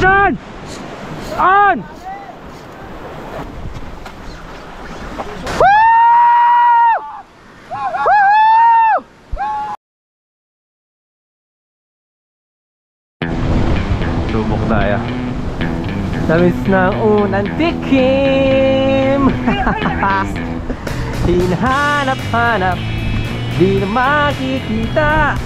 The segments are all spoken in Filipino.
On! On! Subok tayo. Tamis ng unang tikim. Hinahanap-hanap, di na makikita.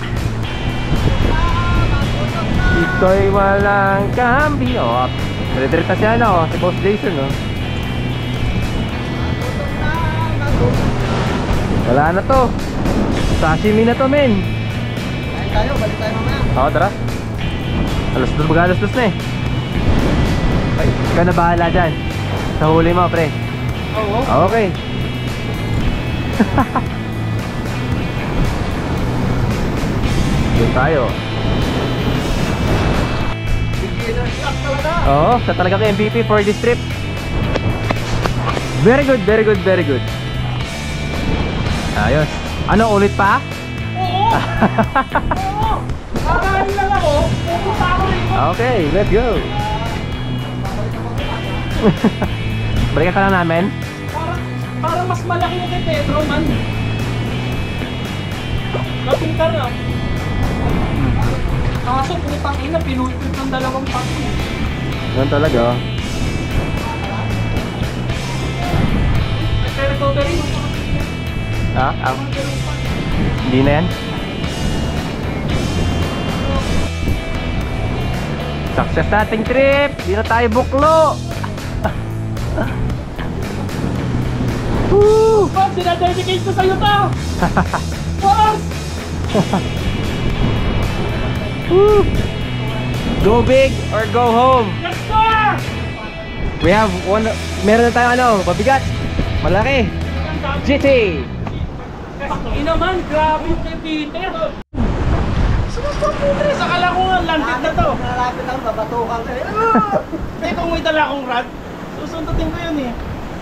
Ito'y walang kambi. Oh, dire-diret na siya, no? Si Boss Jason, no? Wala na to. Sashimi na to, men. Kain tayo, balik tayo mamaya. Oo, tara. Alas dos, mag-alas dos na eh. Ay, ikaw na bahala dyan sa huli mo, pre. Oo. Okay. Doon tayo. Oo, siya talaga ka MVP for this trip. Very good, very good, very good. Ayos. Ano, ulit pa? Oo! Oo! Kakain lang ako, pupunta ako rin. Okay, let's go. Balikan ka lang namin. Parang mas malaki yung kay Pedro, man. Napintar na. Kaso putang ina, pinuipit ng dalawang pati. Ganun talaga. Recovery. Ha? Hindi na yan. Success nating trip. Hindi na tayo buklo. Woo! Boss, sinadedicate ko sa'yo to! Boss! Woo! Go big or go home. Let's go! We have one. Meron na tayong ano, mabigat. Malaki. GT. Ina man, grabe yung kay Peter. Sumasaputres, akala ko nga landed na to. Nalapit ako, babatukan ka eh. Hindi, kung may dala akong rad, susundutin ko yun eh.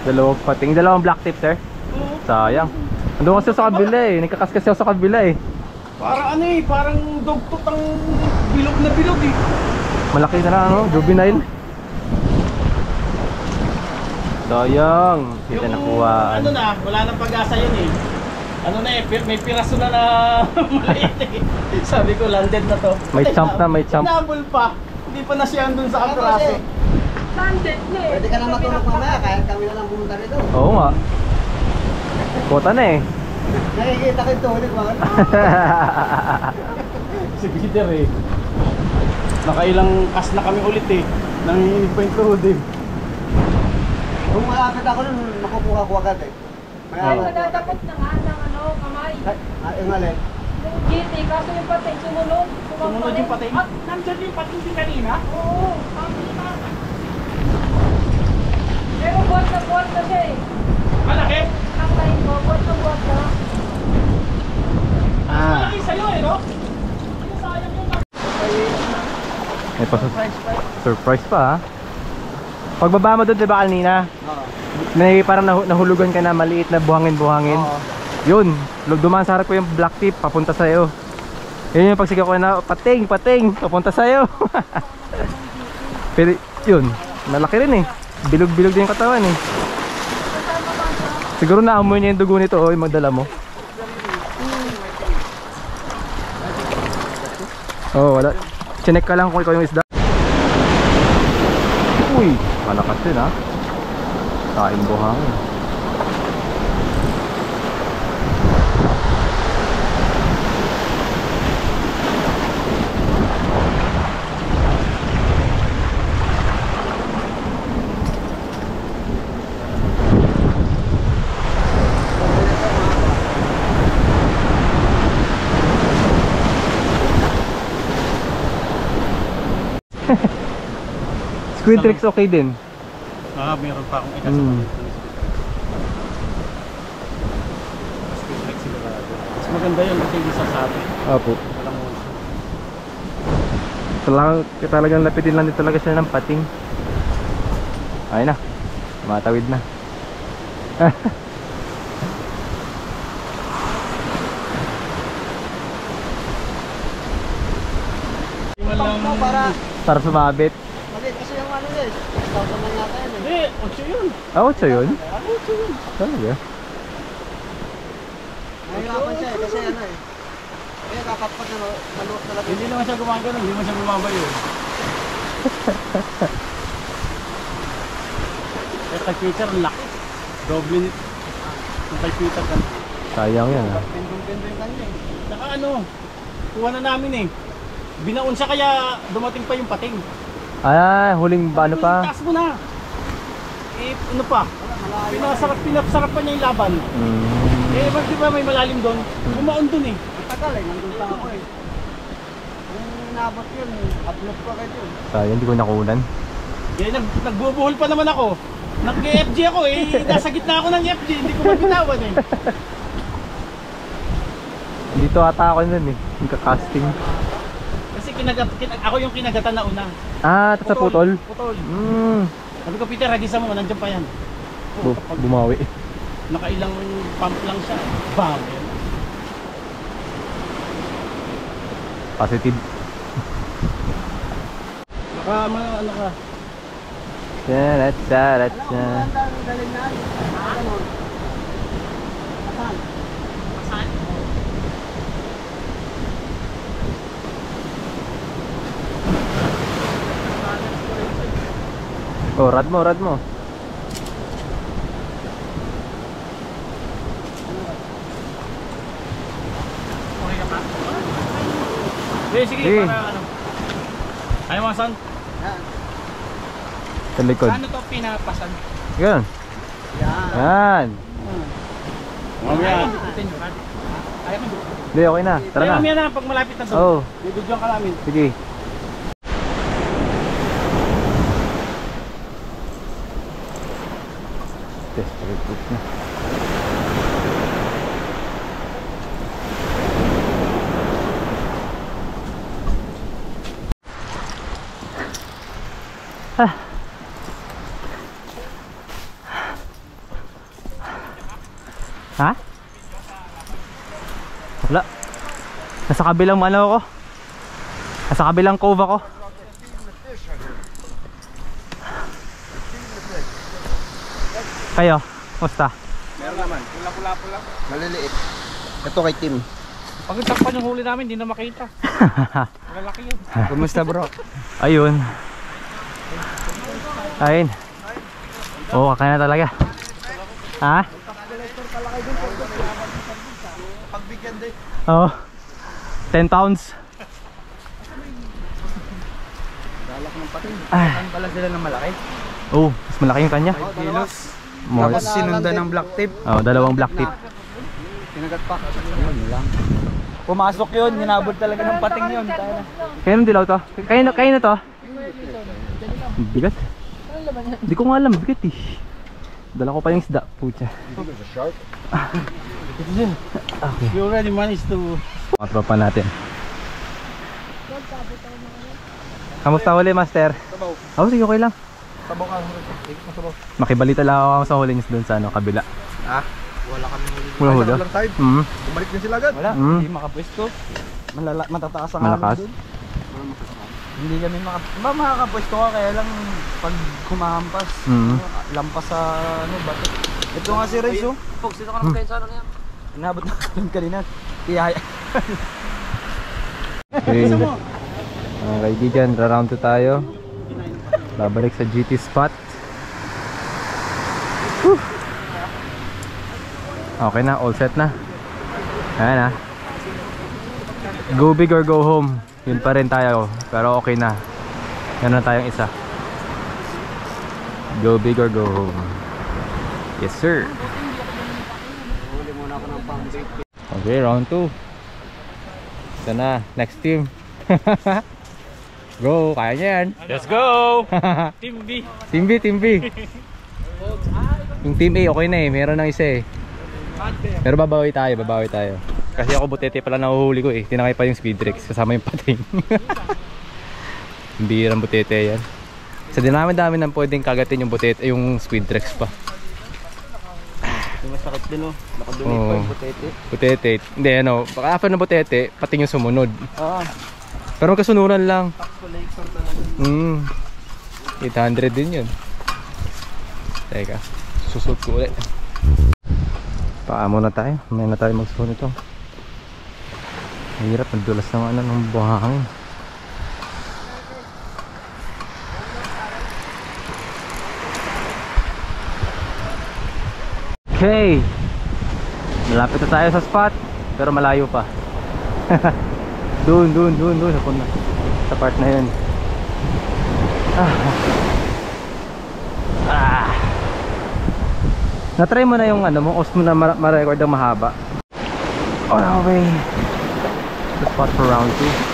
Dalawang pating, dalawang black tip, sir. Oo. Sayang. Ando kasi sa kabila eh. Nagkakas kasi ako sa kabila eh. Parang ano eh, parang dugtot ang bilog na bilog eh. Malaki na lang ano, juvenile. Sayang. Hindi na nakuha. Ano na, wala nang pag-asa yun eh. Ano na eh, may piraso na na maliit eh. Sabi ko, landed na to. May champ na, may champ. Nabol pa. Hindi pa nasiyang dun sa atraso. Landed na eh. Pwede ka na matulog mamaya, kahit kami na lang pumunta rito. Oo nga. Kota na eh. Nakikita ko yung tulig mga. Si Peter eh. Nakailang kas na kami ulit eh. Nanginginig pa yung tuhod eh. Kung malapit ako nun, makukuha ko agad eh. Ay, nadadapot na nga ng ano, kamay. Yung alin? Yung GT, kaso yung patay, sumunod. Sumunod yung patay. At nandyan yung patay din kanina? Oo, kami na. Pero buwan na siya eh. Malaki? Ang tayo ko, buwan na. Malaki sa'yo eh, no? Ano sayang yung May surprise pa ha. Pagbaba mo doon, di ba kanina? Oo. May parang nahulugan ka na maliit na buhangin. Oo. Yun, dumaan sa harap ko yung black tip papunta sa'yo. Yun yung pagsigaw ko na pating, papunta sa'yo. Pero yun, malaki rin eh. Bilog-bilog din yung katawan eh. Siguro naamoy niya yung dugo nito o yung magdala mo. Oh, wala. Chinek ka lang kung ikaw yung isda. Uy, malakas din ha. Kain buhangin. Squid tricks okay din. meron pa akong ikas. Mas maganda yun kasi hindi sasabi. Opo. Talagang lapitin lang din talaga siya ng pating. Ayun na. Matawid na. Para Para sumabit. eh. 6,000 lang yata yan eh. Hindi, 8 yun. Ah, 8 yun? 8 yun. Talaga? Nahirapan siya eh, kasi ano eh. Kaya kakapag na maluot talaga. Hindi naman siya gumagano, hindi naman siya bumabayo. Eh, kay Peter, ang laki. Doble nito. Yung kay Peter kan. Sayang yan ah. Pendong-pendong kanya eh. Saka ano, kuha na namin eh. Binaon siya kaya dumating pa yung pating. Ah, huling ano pa? Taas mo na. Eh, ano pa? Pinasarap pa niya yung laban. Eh, di ba may malalim doon? Bumaon doon eh. Matagal eh, nandun pa ako eh. Kung inabot yun, upload pa kayo yun. Sayang, hindi ko nakunan. Eh, nagbubuhol pa naman ako. Nag-FG ako eh. Nasa gitna ako ng FG. Hindi ko mabitawan eh. Dito ata ako nun eh. Nagka-casting. Kasi ako yung kinagatan na una. Ah, ito sa putol? Putol. Sabi ko, Peter, hagisa mo. Nandiyan pa yan. Bumawi. Nakailang pump lang siya. Bam! Positive. Baka ano ka. Charat, charat, Alam mo, charat. maganda ang galing na. Ganon. Asan? Saan? Oh, rad mo, rad mo. Okay ka pa? Sige, Sige. para ano. Ayaw mo, son? Yan. Sa likod. Ano to pinapasan? Ganun. Yan. Yan. Mamaya. Ayaw mo. Hindi, okay na. Tara na. Mamaya na, pag malapit na doon. Oh, Bibidyoan ka namin. sige. Test report na. Ah. Ha? Wala. Nasa kabilang ano ako. Nasa kabilang cove ako. Kayo, musta? Meron naman. Pula-pula lang. Maliliit. Ito kay Tim. Pag takpan yung huli namin, hindi na makita. Malalaki yun. Kumusta bro? Ayun. Ayun. Oo, kakain na talaga. Ha? Pagbigyan din. Oo. 10 pounds. Dalak ng pating. Ah. Pala sila ng malaki. Oh, mas malaki yung kanya. 5 kilos. More. Tapos sinundan ng black tape. Oh, dalawang black tip. Tinagat pa. Yun lang. Pumasok yun, hinabot talaga ng pating yun. Kaya nung dilaw to? Kaya na to? Bigat. Hindi ko nga alam, bigat eh. Dala ko pa yung isda, pucha. Okay. We already managed to... Mga tropa natin. Kamusta huli, master? Sabaw. Oh, sige, okay lang. Sabaw ka. Sabaw. Makibalita lang ako sa huling doon sa ano, kabila. Ah? Wala kami huli. Wala huli? Walang time. Bumalik din sila agad. Wala. Mm. Hindi makapwesto. Matataas ang Malakas? hangin dun. Hindi kami makakapwesto ka kaya lang pag kumahampas. Lampas sa ano, bato. Ito nga si Reyes oh. Folks, dito ka na magkain sa ano yan. Inabot na kami kanina. Tiyaya. Okay. Mga kaibigan, ra-round 2 tayo. Babalik sa GT spot. Whew. Okay na, all set na. Ayan na. Go big or go home. Yun pa rin tayo, pero okay na. Yan na tayong isa. Go big or go home. Yes sir. Okay, round 2. Ito na, next team. Go, kaya niya yan. Let's go! Team B. Team B, Team B. Yung Team A okay na eh, meron ng isa eh. Pero babawi tayo, babawi tayo. Kasi ako butete pala nahuhuli ko eh. Tinakay pa yung Speedrex kasama yung pating. Birang butete yan. Sa dinami-dami nang pwedeng kagatin yung butete, yung Speedrex pa. Masakit din oh. Nakadunit pa yung butete. Butete. Hindi ano, baka after ng butete, pating yung sumunod. Ah. Pero magkasunuran lang. Takso laser talaga. 800 din yun. Teka, susot ko ulit. Paamo na tayo. May na tayo magsuot nito. Mahirap, nagdulas ng ng buhangin. Okay, malapit na tayo sa spot, pero malayo pa. Doon sa part na yun. Na-try mo na yung ano mo, os mo na ma-record ang mahaba. On our way the spot for round 2.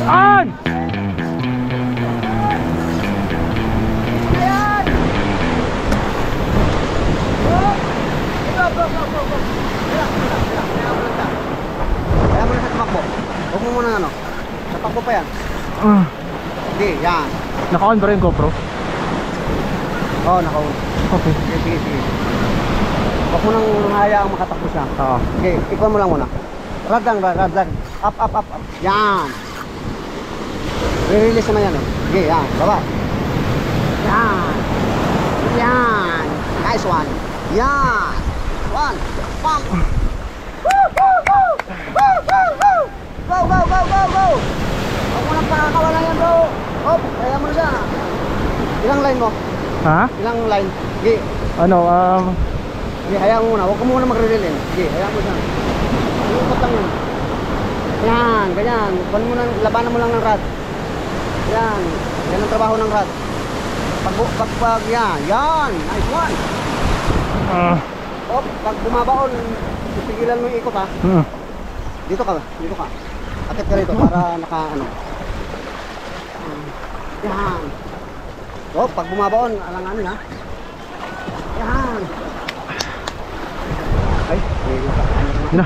On! Kaya mo na sa tumakbo. Huwag mo muna ano. Tatakbo pa yan. Hindi, yan. Naka-on ba rin GoPro? Oo, naka-on. Okay. Sige. Huwag mo nang hayaang makatakbo siya. Oo. Okay, ikaw mo lang muna. Rad lang. Up. Yan. Re-release naman yan. Okay, yan. Baba. Yan. Nice one. Yan. One. Pump. Go. Huwag mo nang pakakawalan yan, bro. Hop, kaya mo na siya. Ilang line mo? Ha? Ilang line? Okay. Ano, Okay, hayaan mo muna. Huwag mo muna magre-reel. Okay, hayaan mo siya. Iikot lang yun. Yan, ganyan. Labanan mo lang ng rad. Yan. Yan ang trabaho ng rad. Pag yan. Nice one. Pag bumabaon, pipigilan mo yung ikot ha. Dito ka. Akit ka rito para ano. Yan. Pag bumabaon, alanganin ha. Yan. Ay, yun na.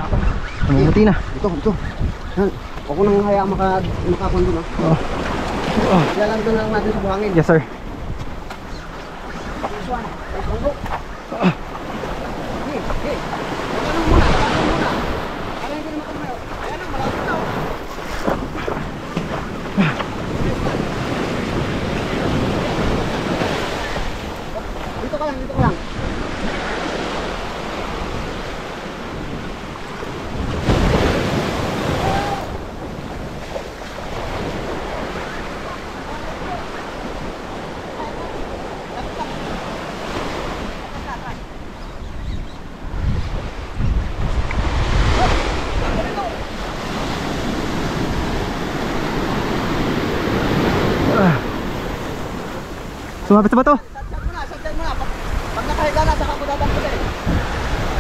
Namumuti na. Dito. Yan. Huwag ko nang hayaan makakundi na. Kaya lang doon lang natin sa buhangin. Yes, sir. This one. Okay. Ano muna? Para hindi naman kami. Ayan na, malapit na. Dito ka lang. Sumabit sa bato. Santyan mo na. Pag nakahiga na, saka ko dadangkot eh.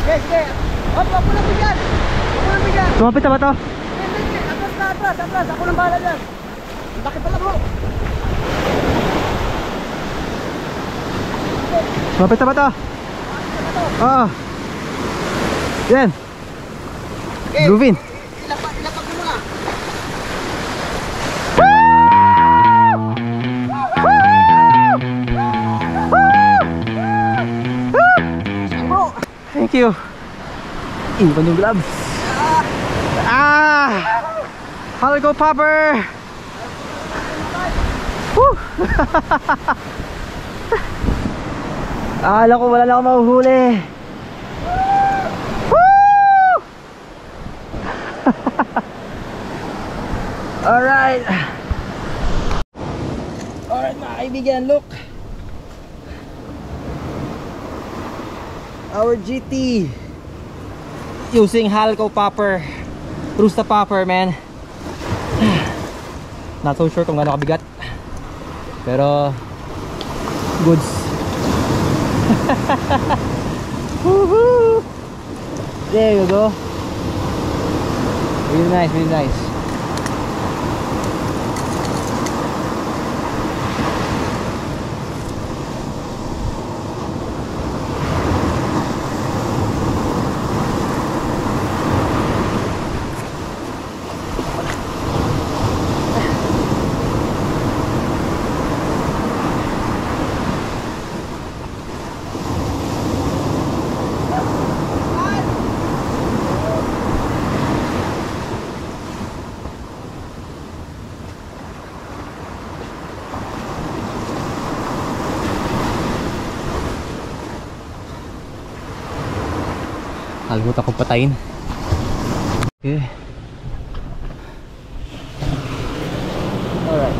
Sige. Huwag mo nang bigyan. Sumabit sa bato. Hindi. Atras. Ako nang bahala dyan. Laki pala bro. Sumabit sa bato. Oo. Yan. Groovin. Ilapag mo na. Thank you. Iwan yung gloves. Halco popper. Woo! Akala ko wala na ako mahuhuli. Woo! Alright. Alright mga kaibigan, look. Our GT using Halco popper. Rusta popper, man. Not so sure kung gaano kabigat, pero goods. Woohoo! There you go. Really nice, really nice. Kalimutan kong patayin. Okay. Alright.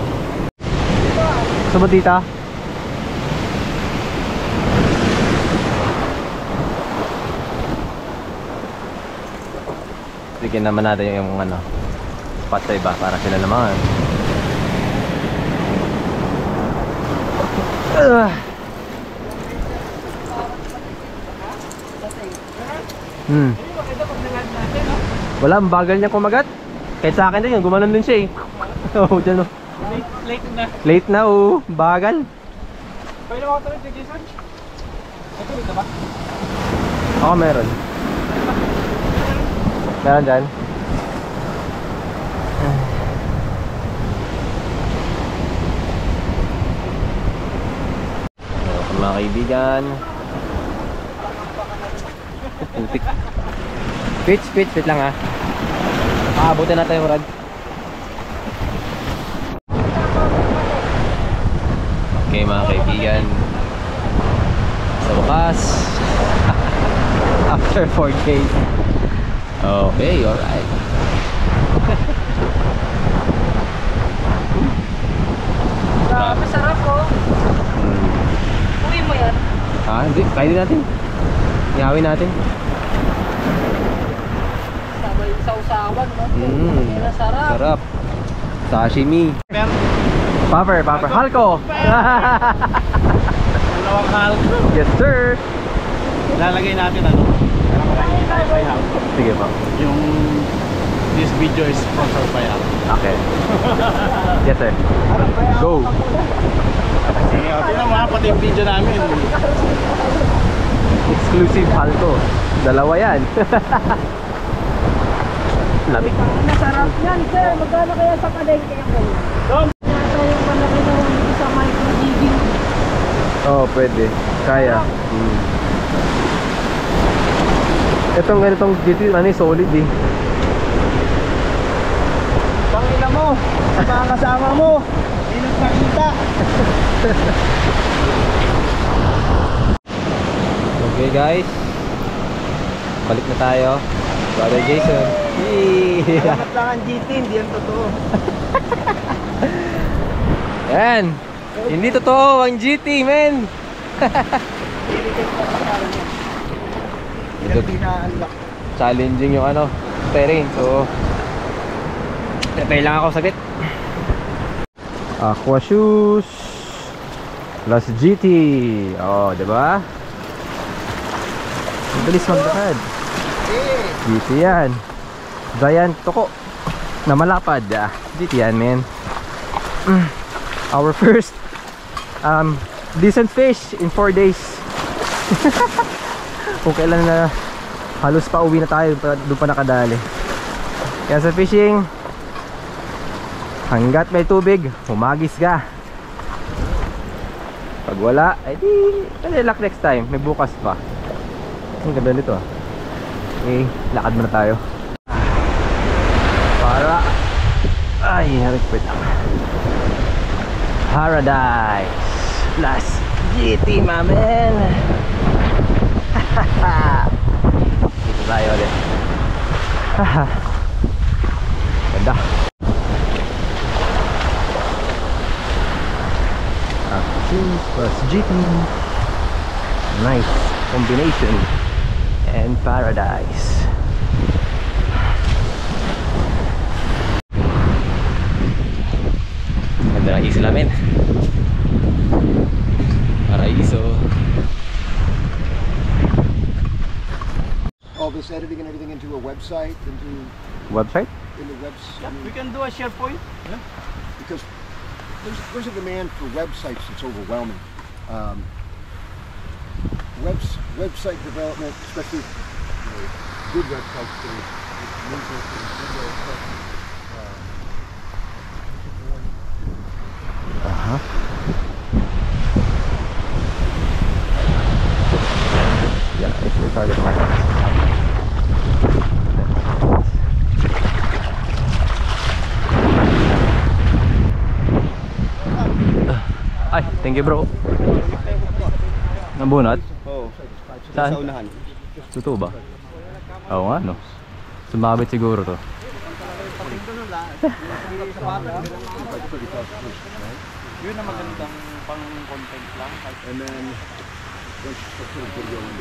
Gusto mo tita? Bigyan naman natin yung ano, spot sa iba para sila naman. Wala, ang bagal niya kumagat. Kahit sa akin din yun, gumanon din siya eh. Oh, dyan oh. Late na. Late na oh, bagal. Pwede mo ako tuloy, Jason? Ito dito ba? Oo, meron. Meron dyan. Mga kaibigan, putik. Pitch lang ha. Aabutin natin yung rod. Okay mga kaibigan, sa wakas after 4 days. Okay, alright. Grabe, sarap oh. Uwi mo yan. Hindi, kainin natin. Ihawin natin. Sabay yung sausawan, no? Kaya sarap. Sarap. Sashimi. Popper, Halco. Dalawang Halco. Yes sir. Lalagay natin ano? Sige pa. Yung this video is sponsored by Halco. Okay. Yes sir. Go. Sige, tingnan mo ha, pati yung video namin. Exclusive Halco. Dalawa yan. Lamig. Masarap yan, sir. Magkano kaya sa palengke yung ganyan? Doon. Nasa yung palaki na dito sa micro-jigging. Oh, pwede. Kaya. Itong ganitong GT, ano eh, solid eh. Pangina mo, sa mga kasama mo, hindi nagpakita. Okay guys, balik na tayo. Brother Jason. Dapat lang ang GT, hindi yan totoo. Yan. Hindi totoo ang GT, men. Challenging yung ano, terrain. So, tatay lang ako saglit. Aqua shoes plus GT. Oh, diba? Mabilis maglakad. GT yan. Giant toko na malapad. GT yan, men. Our first decent fish in 4 days. Kung kailan na halos pa uwi na tayo, doon pa nakadali. Kaya sa fishing, hanggat may tubig, humagis ka. Pag wala, ay di, relax next time, may bukas pa. Ang ganda nito ah. Okay, lakad muna tayo. Para ay, harikpit. Paradise plus GT, mamen. Dito tayo ulit. Ganda. Cheese plus GT. Nice combination. And paradise. Ganda ng isla, men. Paraiso. All this editing and everything into a website, Website? into webs. We can do a SharePoint. Because there's a demand for websites that's overwhelming. Website development, especially good websites, Yeah, it's your target market. Ay, thank you bro. Nabunot? Oo. Saan? Sa unahan. Totoo ba? Oo nga no. Sumabit siguro to. Yun na magandang pang content lang. and then once you start putting video in,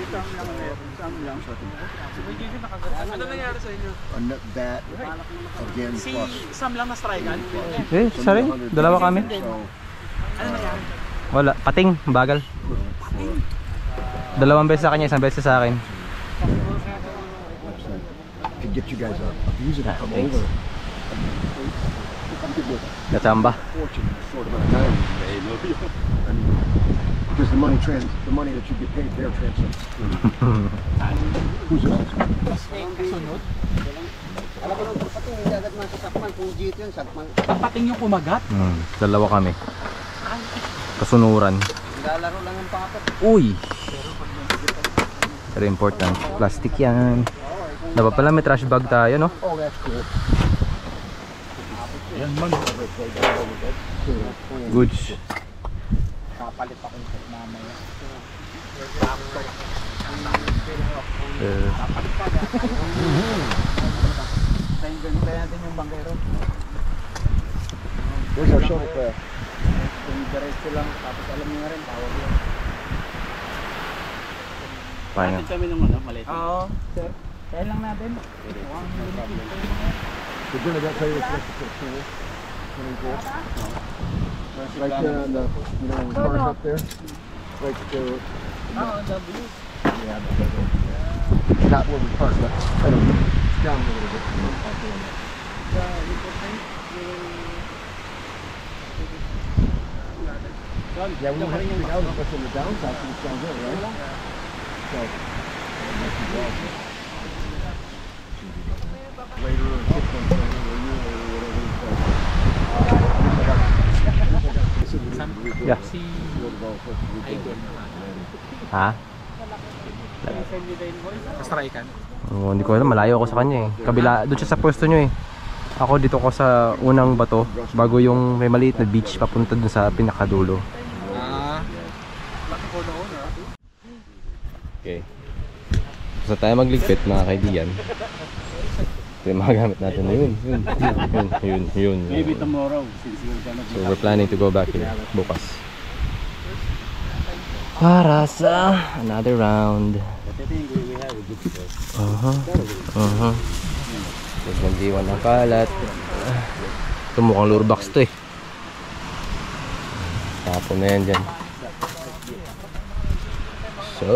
Ano nangyari sa inyo? that again Si plus. Sam lang na strikean? Eh, isa rin. Dalawa kami. So, Wala. Pating. Bagal. Dalawang beses sa kanya, isang beses sa akin. to get you guys up, views that come Thanks. over. Gachamba. Fortune in a short amount of time. I mean, because the money that you get paid there translates to who's else. Alam ko nung pating hindi agad masasakman kung GT yun, sakman. Pating yung kumagat? Dalawa kami. Kasunuran. Lalaro lang ang papat. Uy! Very important. Plastic yan. Dapat pala may trash bag tayo, no? Oh, that's cool. Goods. Kapalit ako sa mamaya. Ganyan natin yung bangkero. Where's our shuttlecraft? Kung diretso lang, tapos alam niyo nga rin, tawag yun. Paano? Natin kami ng maliit. Oo, sir. Kaya lang natin. We're going to tell you what's next to the pool. Swimming pool. Right there on the, you know, when the car's up there. Right there. Yeah, not where we park, but I don't know. Down a little bit. Yeah, we don't have anything out of us on the downside, so it's down there, right? So, later or 6 months later, or a year later, whatever. Yeah. Ha? Kastraikan. Oh, hindi ko alam, malayo ako sa kanya eh. Kabila, doon siya sa pwesto nyo eh. Ako dito ko sa unang bato, bago yung may maliit na beach papunta dun sa pinakadulo. Okay. Basta tayo magligpit mga kaibigan. Ito yung mga gamit natin na yun. Yun. Maybe tomorrow, since we're gonna So we're planning to go back here bukas. Para sa another round. Nagmandiwan ng kalat. Ito mukhang lure box to eh. Tapon na yan dyan. So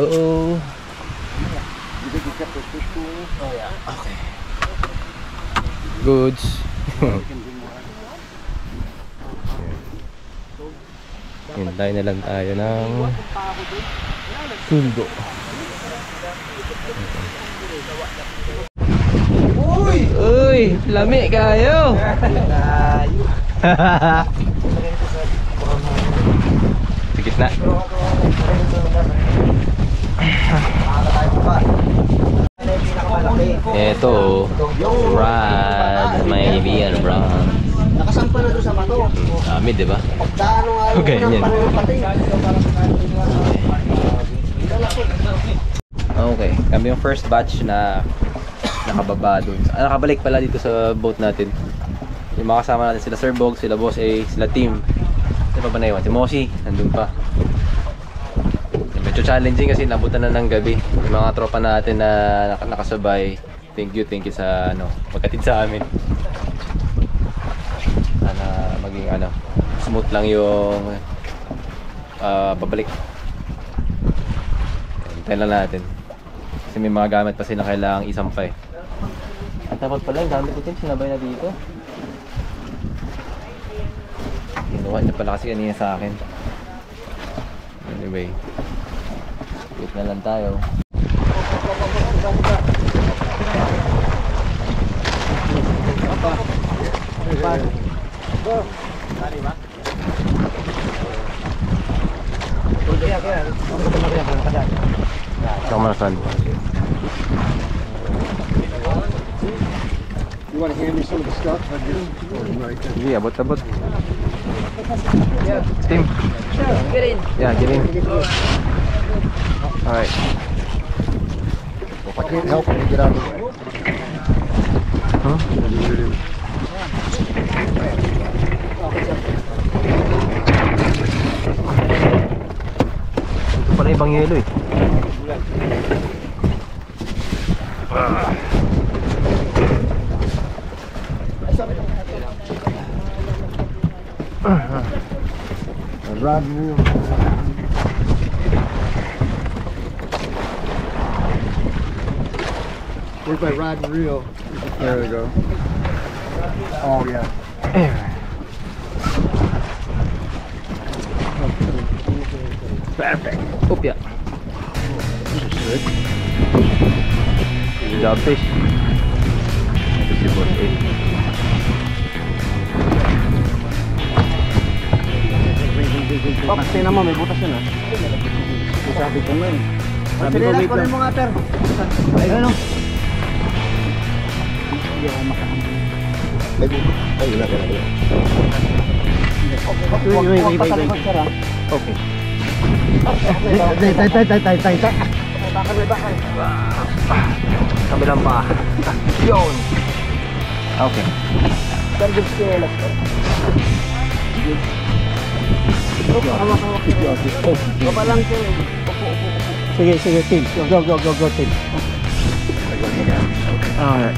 okay. Goods. Hintay na lang tayo ng sundo. Uy, lami kayo. Sige na. baba. Ano yung pinakamalaki? Ito, Rad, mga kaibigan, Brad. Nakasampa na doon sa bato. Dami, di ba? Pagdaan ng araw Okay, ng yan. panunong Okay, kami yung first batch na nakababa dun. Nakabalik pala dito sa boat natin. Yung mga kasama natin, sila Sir Bog, sila Boss A, sila Team. Sino pa ba na iwan? Si Mosi, nandun pa. Medyo challenging kasi nabutan na ng gabi. Yung mga tropa natin na nakasabay. Thank you sa pagkatid sa amin. Sana maging smooth lang yung pabalik. Hintayin lang natin. Kasi may mga gamit pa sila kailangang isampay. At dapat pala yung gamit natin sinabay na dito. Kinuha niya pala kasi kanina sa akin. Anyway, wait na lang tayo. Come on, son. You want to hand me some of the stuff? Right there. Yeah, abot. Team. Get in. Yeah, get in. Alright. If I can't help it, get out of the way. Huh? Ito pala ibang yelo eh. Rod and reel. Where's my rod and reel? There we go. Oh yeah. Perfect. Oop, yeah. Good job, fish. Ito si Boss A. Oh, kasi naman may butas yun ah. Sabi ko nga eh. Sabi ko wait lang. Mga per. Ayun o. Hindi ako makakampi. Ay, wala ka na. Wait. Okay. Tay. Kabilang pa. Yun. Okay. Target ko lang. Baba lang siya eh. Sige, team. Go, team. Alright.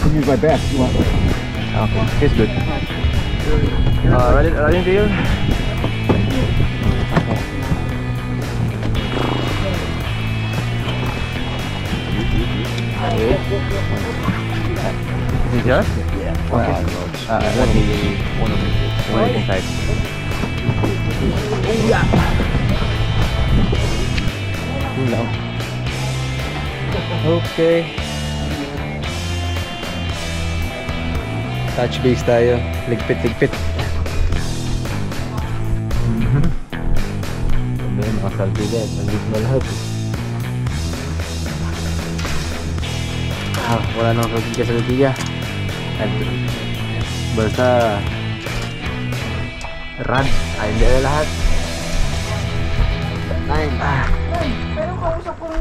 I'll use my back if you want. Okay, it's good. Ready to you? Okay. Is it just? Yeah. Okay. Let me one inside. Oh yeah. No. Okay. Touch base tayo. Ligpit. Sabi mga salbigan. Nandito na lahat. Wala nang salbigan sa salbigan. At basta rad. Ay, hindi na lahat. Nine. Pero kausap kong